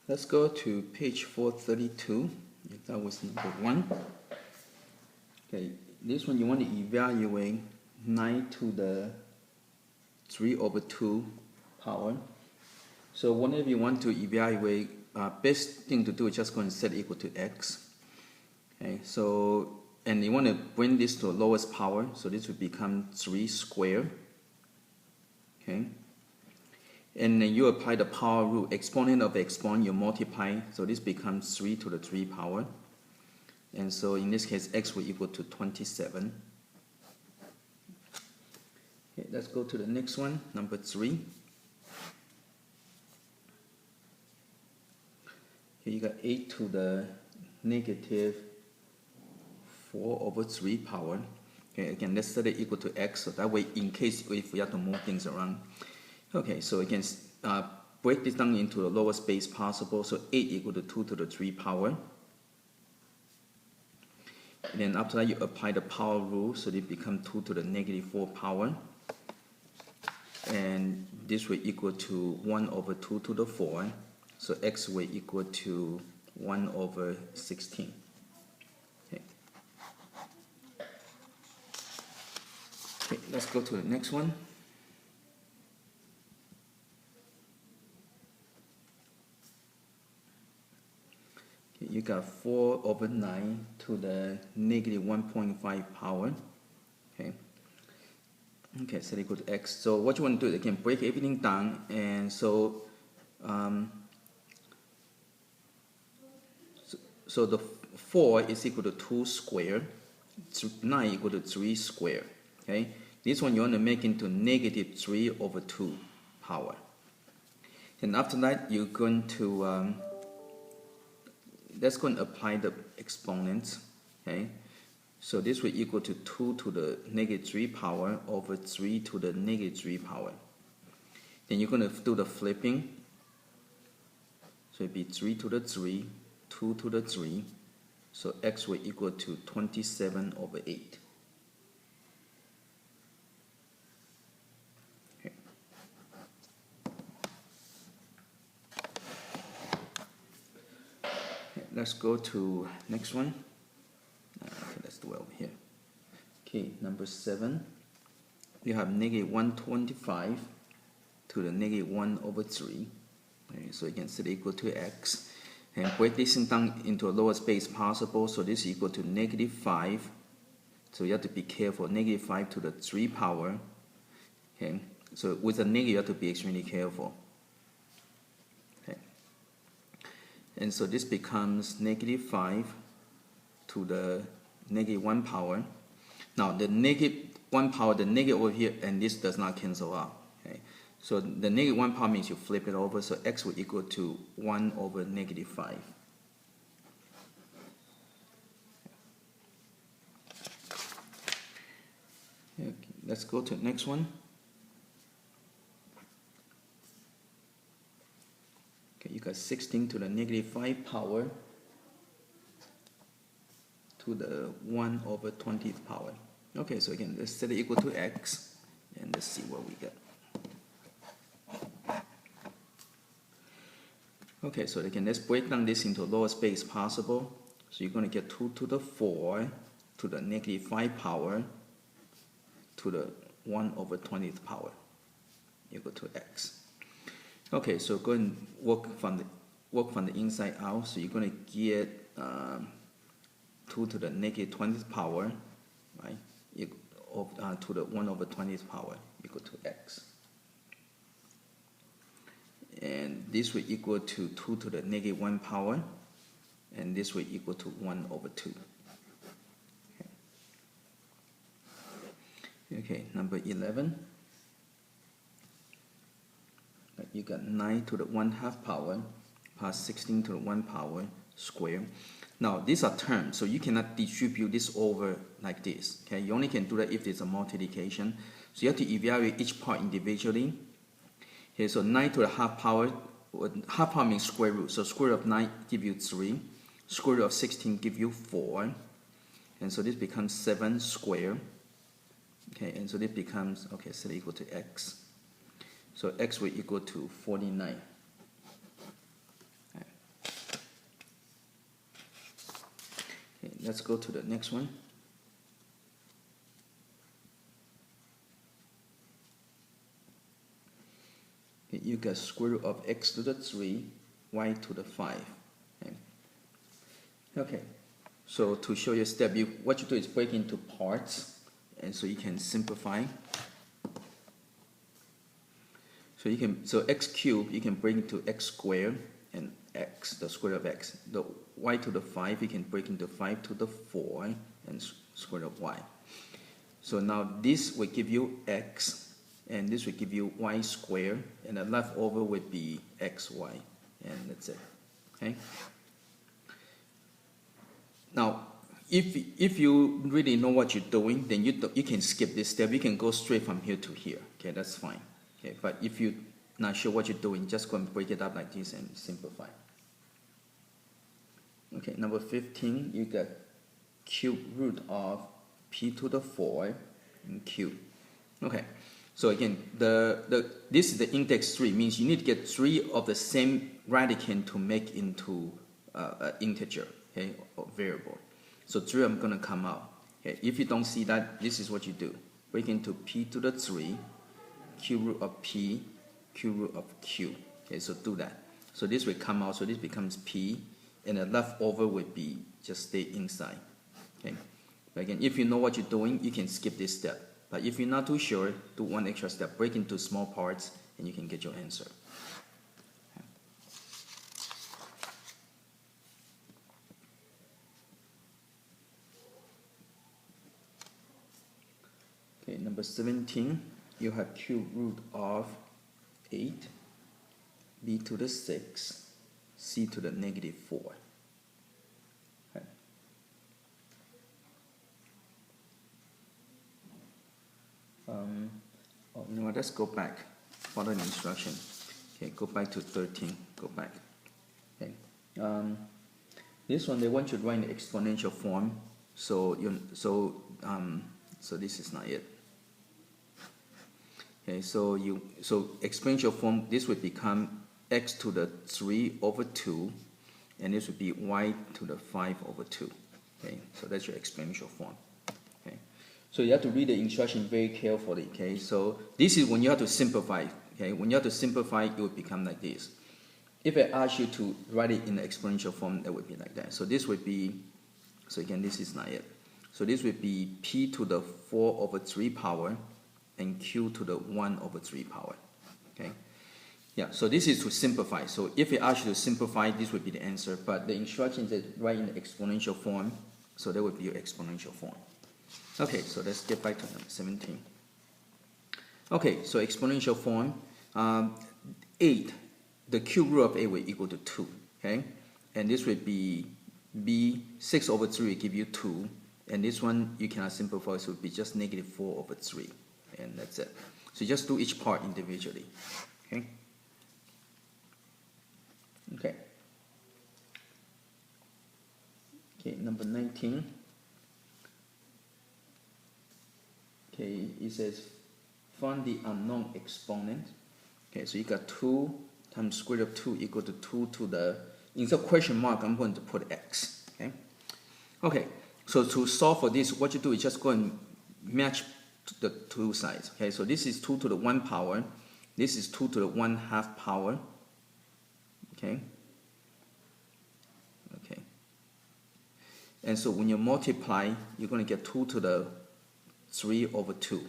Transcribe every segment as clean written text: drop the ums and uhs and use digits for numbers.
Let's go to page 432. That was number 1. Okay, this one you want to evaluate 9 to the 3/2 power. So whenever you want to evaluate, best thing to do is just go and set equal to x. Okay, so and you want to bring this to the lowest power, so this would become 3 squared. Okay, and then you apply the power rule. Exponent of exponent you multiply, so this becomes 3 to the 3 power. And so in this case, x will equal to 27. Okay, let's go to the next one, number 3. Okay, you got 8 to the negative 4/3 power. Okay, again, let's set it equal to x, so that way, in case if we have to move things around. Okay, so again, break this down into the lowest base possible. So 8 equal to 2 to the 3 power. And then after that, you apply the power rule, so it becomes 2 to the negative 4 power. And this will equal to 1/2 to the 4. So x will equal to 1/16. Okay. Okay, let's go to the next one. Okay, you got 4/9 to the negative 1.5 power. Okay. Okay, set equal to x. So what you want to do, again, break everything down, and so so the 4 is equal to 2 squared, 9 equal to 3 squared. Okay, this one you want to make into negative 3/2 power. And after that, you're going to let's go and apply the exponents. Okay, so this will equal to 2 to the negative 3 power over 3 to the negative 3 power. Then you're going to do the flipping. So it'd be 3 to the 3, 2 to the 3. So x will equal to 27/8. Okay. Let's go to next one. Okay, let's do it over here. Okay, number 7. You have negative 125 to the negative 1/3. Okay, so you can set it equal to x. And break this down into the lowest base possible. So this is equal to negative 5. So you have to be careful. Negative 5 to the 3 power. Okay, so with a negative, you have to be extremely careful. Okay, and so this becomes negative 5 to the negative 1 power. Now the negative 1 power, the negative over here, and this does not cancel out. Okay, so the negative 1 power means you flip it over, so x will equal to 1/-5. Okay, let's go to the next one. Okay, you got 16 to the negative 5 power to the 1/20th power. Okay, so again, let's set it equal to x, and let's see what we get. Okay, so again, let's break down this into the lowest base possible. So you're going to get 2 to the 4 to the negative 5 power to the 1/20th power equal to x. Okay, so go and work from the inside out. So you're going to get 2 to the negative 20th power, right, to the 1/20th power equal to x. And this will equal to 2 to the negative 1 power, and this will equal to 1/2. Okay, number 11. You got 9 to the 1/2 power plus 16 to the 1 power squared. Now these are terms, so you cannot distribute this over like this. Okay, you only can do that if it's a multiplication. So you have to evaluate each part individually. Okay, so 9 to the half power means square root. So square root of 9 give you 3. Square root of 16 give you 4. And so this becomes 7 squared. Okay, and so this becomes, okay, set equal to x. So x will equal to 49. let's go to the next one. Okay, you got square root of x to the 3, y to the 5. Okay, so to show you a step, what you do is break into parts, and so you can simplify. So x cubed you can break into x squared and x, the square root of x. The y to the 5 you can break into 5 to the 4 and square root of y. So now this will give you x, and this will give you y squared, and the leftover would be xy, and that's it. Okay. Now, if you really know what you're doing, then you can skip this step. You can go straight from here to here. Okay, that's fine. Okay, but if you're not sure what you're doing, just go and break it up like this and simplify. Okay, number 15, you got cube root of p to the 4 and cube. Okay, so again, this is the index 3, means you need to get 3 of the same radicand to make into an integer, okay, or variable. So 3 are going to come out. Okay, if you don't see that, this is what you do. Break into p to the 3, cube root of p, cube root of q. Okay, so do that. So this will come out, so this becomes p, and the leftover would be just stay inside. Okay. But again, if you know what you're doing, you can skip this step. But if you're not too sure, do one extra step, break into small parts, and you can get your answer. Okay, number 17, you have cube root of 8, b to the 6, c to the negative 4. Okay. You know what, let's go back, follow the instruction. Okay, go back to 13, go back. Okay. This one, they want you to write in the exponential form, so this is not it. Okay, so exponential form, this would become x to the 3 over 2, and this would be y to the 5 over 2. Okay, so that's your exponential form. Okay, so you have to read the instruction very carefully. Okay, so this is when you have to simplify. Okay, when you have to simplify, it would become like this. If I ask you to write it in the exponential form, that would be like that. So this would be, so again, this is not it. So this would be p to the 4 over 3 power, and q to the 1 over 3 power. Okay. Yeah, so this is to simplify. So if it asks you to simplify, this would be the answer. But the instructions is right in the exponential form, so that would be your exponential form. Okay, so let's get back to number 17. Okay, so exponential form, 8, the cube root of 8 will equal to 2. Okay, and this would be b, 6 over 3 will give you 2. And this one you cannot simplify, so it would be just negative 4 over 3. And that's it. So just do each part individually. Okay. Okay. Okay, number 19. Okay, it says find the unknown exponent. Okay, so you got 2 times square root of 2 equal to 2 to the, instead of question mark, I'm going to put x. Okay. Okay, so to solve for this, what you do is just go and match the two sides. Okay, so this is 2 to the 1 power, this is 2 to the 1/2 power. Okay. Okay. And so when you multiply, you're going to get 2 to the 3 over 2.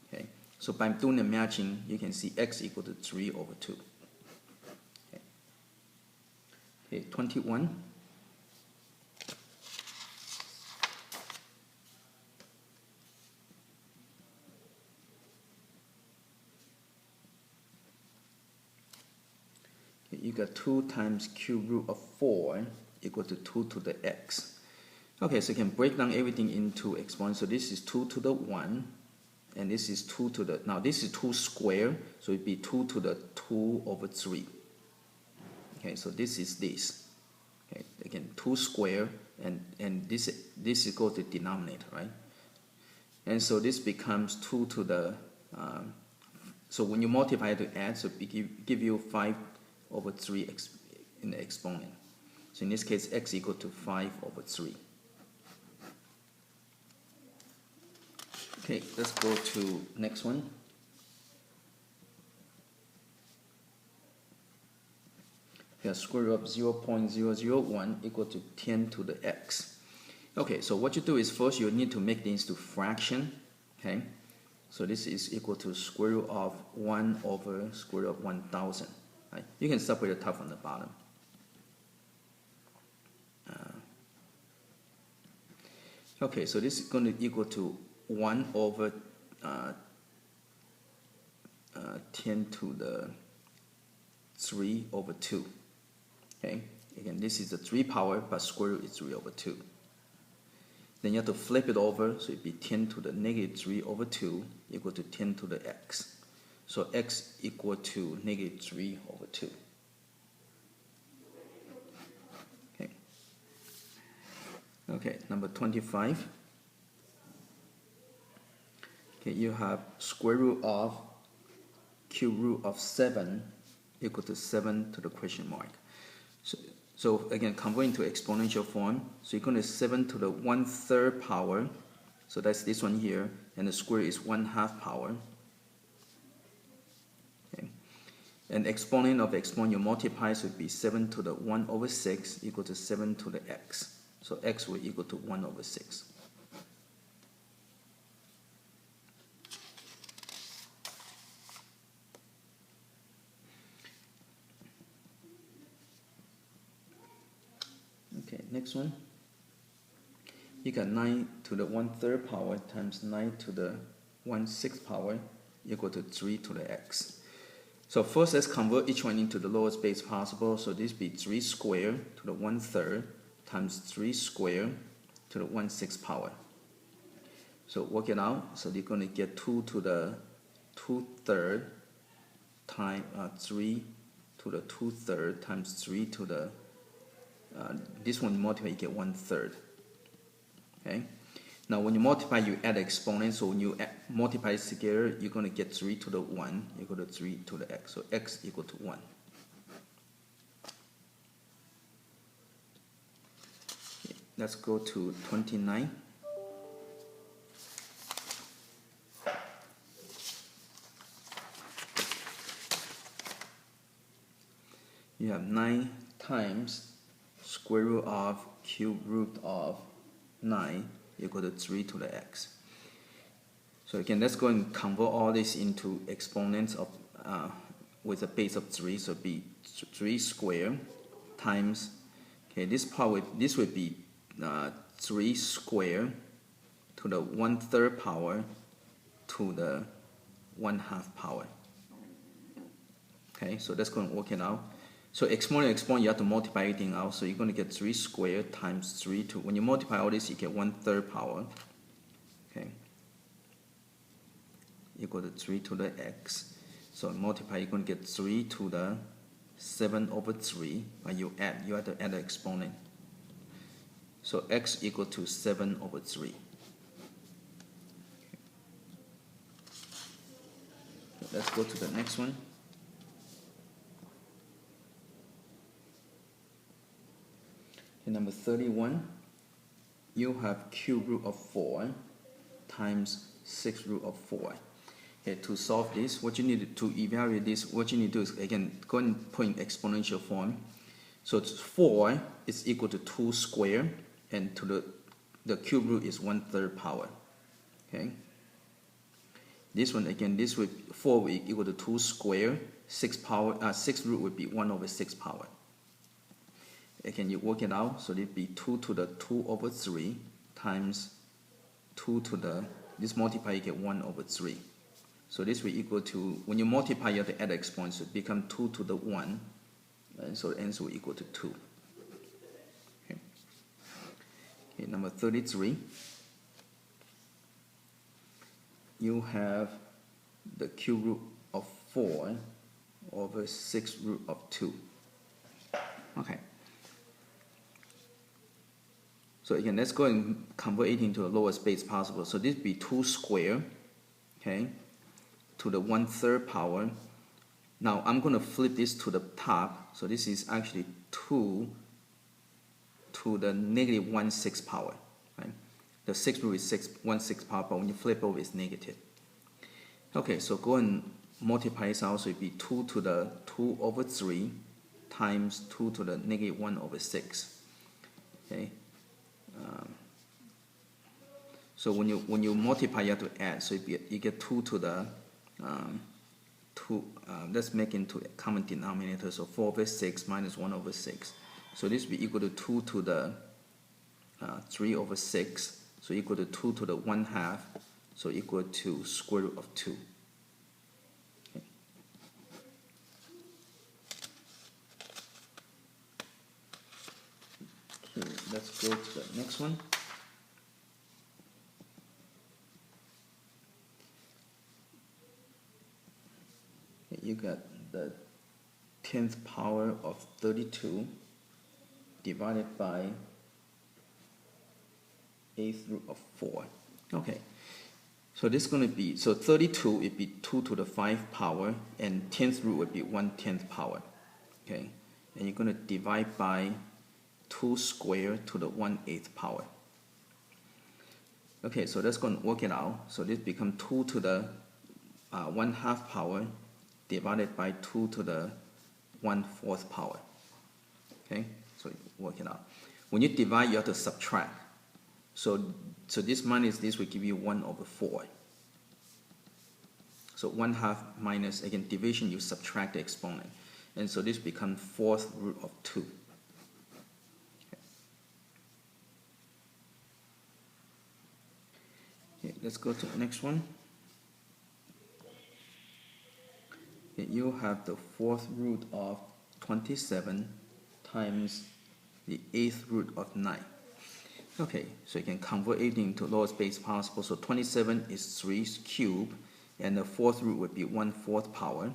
Okay. So by doing the matching, you can see x equal to 3 over 2. Okay. Okay, 21. You got 2 times cube root of 4 equal to 2 to the x. Okay, so you can break down everything into exponents. So this is 2 to the 1, and this is 2 to the, now this is 2 squared, so it'd be 2 to the 2 over 3. Okay, so this is this. Okay, again, 2 squared, and this is go to denominator, right? And so this becomes 2 to the, so when you multiply to add, so it give you 5 over 3 in the exponent. So in this case, x equal to 5 over 3. Okay, let's go to next one. Here, square root of 0.001 equal to 10 to the x. Okay, so what you do is first you need to make this into fraction. Okay, so this is equal to square root of 1 over square root of 1000. Right? You can separate the top from the bottom. Okay, so this is going to equal to 1 over 10 to the 3 over 2. Okay, again, this is the 3 power, but square root is 3 over 2. Then you have to flip it over, so it'd be 10 to the negative 3 over 2 equal to 10 to the x. So x equal to negative 3 over 2. Okay. Okay, number 25. Okay, you have square root of cube root of 7 equal to 7 to the question mark. So again, convert into exponential form. So you're going to 7 to the 1/3 power. So that's this one here, and the square is 1/2 power. Okay. And exponent of exponent you multiply, so it would be 7 to the 1 over 6 equal to 7 to the x. So x will equal to 1 over 6. Okay, next one. You got 9 to the 1/3 power times 9 to the 1/6 power equal to 3 to the x. So first let's convert each one into the lowest base possible. So this be 3 squared to the 1/3 times 3 squared to the 1/6 power. So work it out. So you're going to get 2 to the 2/3 times 3 to the 2/3 times 3 to the this one you multiply, you get 1/3. Okay. Now when you multiply, you add exponent. So when you multiply this together, you're going to get 3 to the 1 equal to 3 to the x. So x equal to 1. Okay. Let's go to 29. You have 9 times square root of cube root of 9 equal to 3 to the x. So again, let's go and convert all this into exponents of with a base of 3. So it'd be 3 squared times, okay, this would be 3 squared to the 1/3 power to the 1/2 power. Okay, so that's going to work it out. So exponent, you have to multiply everything out. So you're going to get 3 squared times 3 to, when you multiply all this, you get 1/3 power. Okay. Equal to 3 to the x. So multiply, you're going to get 3 to the 7 over 3. But you have to add the exponent. So x equal to 7 over 3. Okay. Let's go to the next one. Okay, number 31, you have cube root of 4 times 6 root of 4. Okay, to solve this, what you need to evaluate this, what you need to do is, again, go and put in exponential form. So 4 is equal to 2 squared, and to the cube root is 1/3 power. Okay. This one, again, 4 will equal to 2 squared, 6 root would be 1 over 6 power. Again, you work it out, so it'd be 2 to the 2 over 3 times 2 to the, this multiply, you get 1 over 3. So this will equal to, when you multiply, you have to add exponent, so it becomes 2 to the 1, and so the answer will equal to 2. Okay. Okay, number 33, you have the cube root of 4 over 6 root of 2. Okay. So again, let's go and convert it into the lowest base possible. So this would be 2 squared, okay, to the 1/3 power. Now I'm going to flip this to the top. So this is actually 2 to the negative 1/6 power. Right? The sixth root is 1/6 power, but when you flip over, it's negative. Okay, so go and multiply this out, so it'd be 2 to the 2 over 3 times 2 to the negative 1 over 6. Okay. So when you multiply, you have to add. So you get 2 to the 2. Let's make into a common denominator. So 4 over 6 minus 1 over 6. So this will be equal to 2 to the 3 over 6. So equal to 2 to the 1/2. So equal to square root of 2. Okay. Okay, let's go to the next one. You got the 10th power of 32 divided by 8th root of 4. Okay, so this is going to be, so 32 would be 2 to the 5 power, and 10th root would be 1/10 power. Okay, and you're going to divide by 2 squared to the 1/8 power. Okay, so that's going to work it out. So this becomes 2 to the 1/2 power divided by 2 to the 1/4 power. Okay, so work it out. When you divide, you have to subtract. So this minus this will give you 1 over 4. So 1/2 minus, again, division, you subtract the exponent. And so this becomes 4th root of 2. Okay. Okay, let's go to the next one. You have the 4th root of 27 times the 8th root of 9. Okay, so you can convert it into lowest base possible. So 27 is 3 cubed, and the 4th root would be 1/4 power.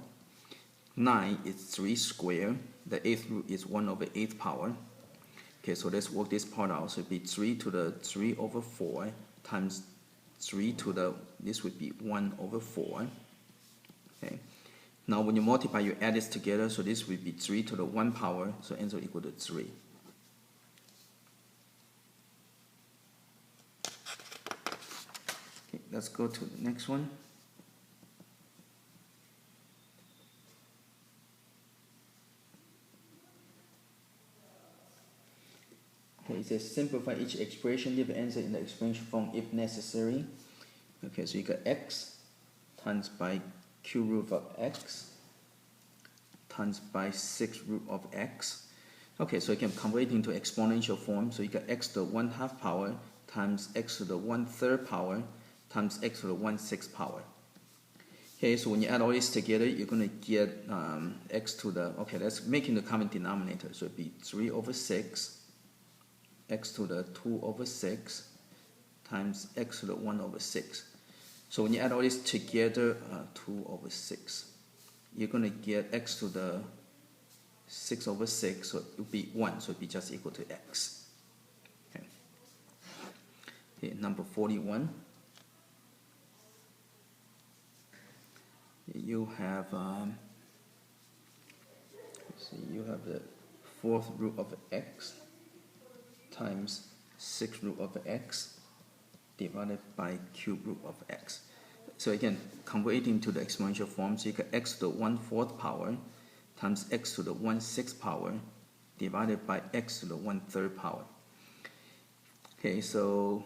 9 is 3 squared. The 8th root is 1 over 8 power. Okay, so let's work this part out. So it'd be 3 to the 3 over 4 times 3 to the, this would be 1 over 4. Okay. Now when you multiply, you add this together, so this will be 3 to the 1 power, so answer equal to 3. Okay, let's go to the next one. Okay, it says simplify each expression, leave the answer in the exponential form if necessary. Okay, so you got x times by cube root of x times by 6 root of x. Okay, so you can convert it into exponential form. So you got x to the 1/2 power times x to the 1/3 power times x to the 1/6 power. Okay, so when you add all this together, you're going to get x to the, okay, let's make it the common denominator. So it'd be 3 over 6, x to the 2 over 6 times x to the 1 over 6. So when you add all this together, 2 over 6, you're going to get x to the 6 over 6, so it would be 1, so it would be just equal to x. Okay, okay, number 41. You have, you have the 4th root of x times 6th root of x divided by cube root of x. So again, convert it into the exponential form. So you get x to the 1/4 power times x to the 1/6 power divided by x to the 1/3 power. Okay, so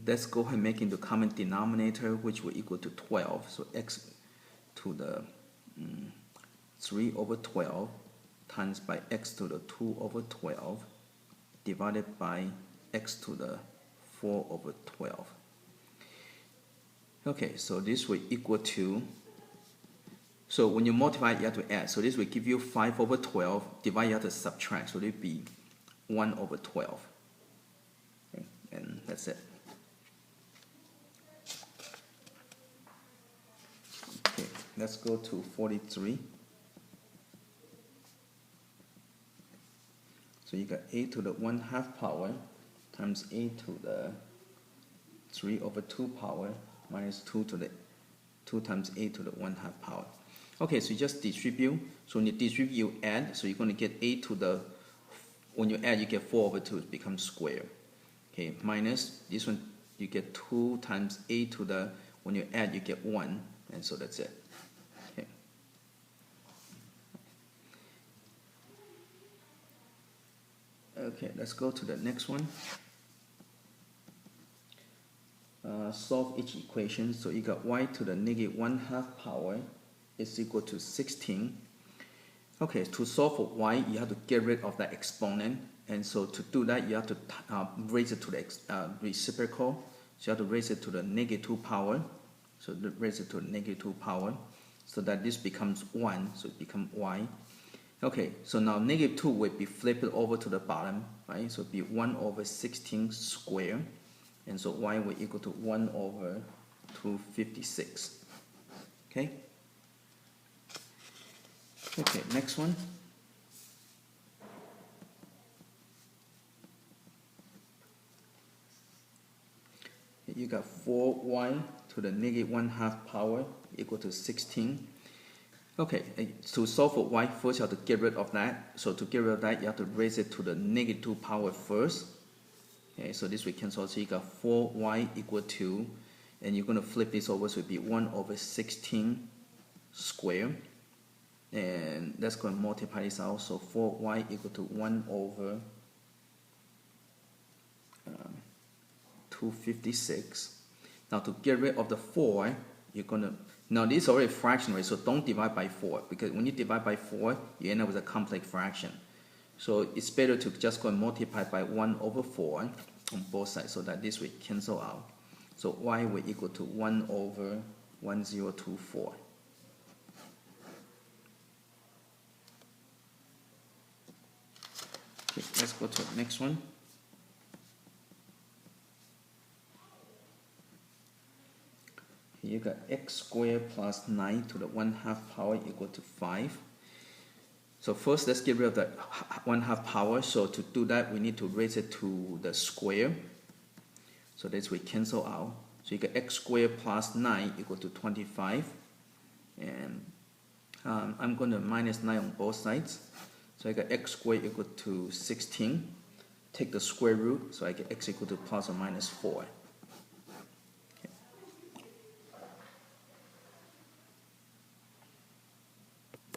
let's go ahead and make into common denominator, which will equal to 12. So x to the 3 over 12 times by x to the 2 over 12 divided by x to the 4 over 12. Okay, so this will equal to, so when you multiply, you have to add. So this will give you 5 over 12, divide, you have to subtract. So it will be 1 over 12. Okay, and that's it. Okay, let's go to 43. So you got a to the 1/2 power times a to the 3 over 2 power minus 2 to the 2 times a to the 1/2 power. Okay, so you just distribute. So when you distribute, you add. So you're going to get a to the, when you add, you get 4 over 2, it becomes square. Okay, minus, this one you get 2 times a to the, when you add you get 1, and so that's it. Okay. Okay, let's go to the next one. Solve each equation. So you got y to the negative 1/2 power is equal to 16. Okay, to solve for y, you have to get rid of that exponent. And so to do that, you have to raise it to the reciprocal. So you have to raise it to the negative 2 power. So raise it to the negative 2 power. So that this becomes 1. So it becomes y. Okay, so now negative 2 will be flipped over to the bottom, right? So it will be 1 over 16 squared. And so y will equal to 1 over 256. Okay? Okay, next one. You got 4y to the negative 1/2 power equal to 16. Okay, to solve for y, first you have to get rid of that. So to get rid of that, you have to raise it to the negative 2 power first. Okay, so this we cancel. So you got 4y equal to, and you're going to flip this over, so it will be 1 over 16 squared. And that's going to multiply this out. So 4y equal to 1 over 256. Now to get rid of the 4, you're going to, now this is already a fraction, right? So don't divide by 4, because when you divide by 4, you end up with a complex fraction. So it's better to just go and multiply by 1 over 4 on both sides, so that this will cancel out. So y will equal to 1 over 1024. Okay, let's go to the next one. You got x squared plus 9 to the 1/2 power equal to 5. So first, let's get rid of the 1/2 power. So to do that, we need to raise it to the square. So this will cancel out. So you get x squared plus 9 equal to 25. And I'm going to minus 9 on both sides. So I got x squared equal to 16. Take the square root, so I get x equal to plus or minus 4.